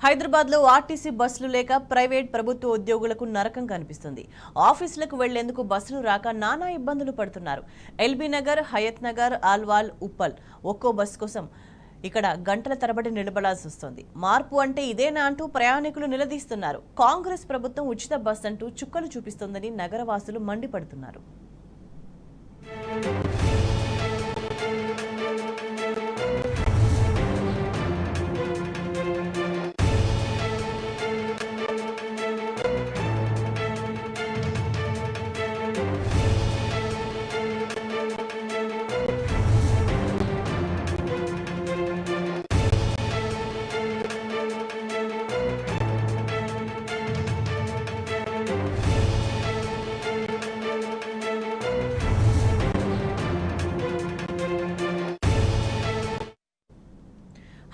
హైదరాబాద్ లో ఆర్టీసీ బస్సులు లేక ప్రైవేట్ ప్రభుత్వ ఉద్యోగులకు నరకం కనిపిస్తుంది. ఆఫీసులకు వెళ్లేందుకు బస్సులు రాక నానా ఇబ్బందులు పడుతున్నారు. ఎల్బీ నగర్, హయత్ నగర్, ఆల్వాల్, ఉప్పల్ ఒక్కో బస్సు కోసం ఇక్కడ గంటల తరబడి నిలబడాల్సి వస్తుంది. మార్పు అంటే ఇదేనా అంటూ ప్రయాణికులు నిలదీస్తున్నారు. కాంగ్రెస్ ప్రభుత్వం ఉచిత బస్ అంటూ చుక్కలు చూపిస్తోందని నగరవాసులు మండిపడుతున్నారు.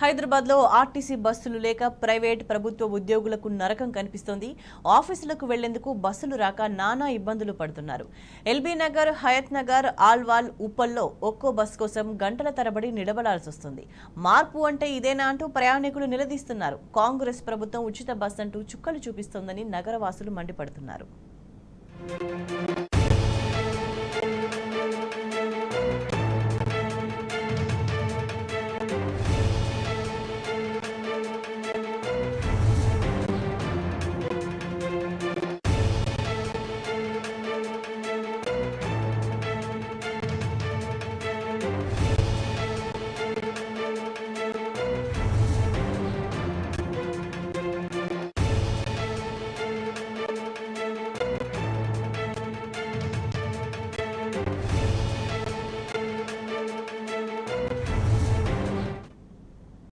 హైదరాబాద్ లో ఆర్టీసీ బస్సులు లేక ప్రైవేట్ ప్రభుత్వ ఉద్యోగులకు నరకం కనిపిస్తోంది. ఆఫీసులకు వెళ్లేందుకు బస్సులు రాక నానా ఇబ్బందులు పడుతున్నారు. ఎల్బీ నగర్, హయత్ నగర్, ఆల్వాల్, ఉప్పల్లో ఒక్కో బస్సు కోసం గంటల తరబడి నిలబడాల్సి వస్తుంది. మార్పు అంటే ఇదేనా అంటూ ప్రయాణికులు నిలదీస్తున్నారు. కాంగ్రెస్ ప్రభుత్వం ఉచిత బస్ అంటూ చుక్కలు చూపిస్తోందని నగరవాసులు మండిపడుతున్నారు.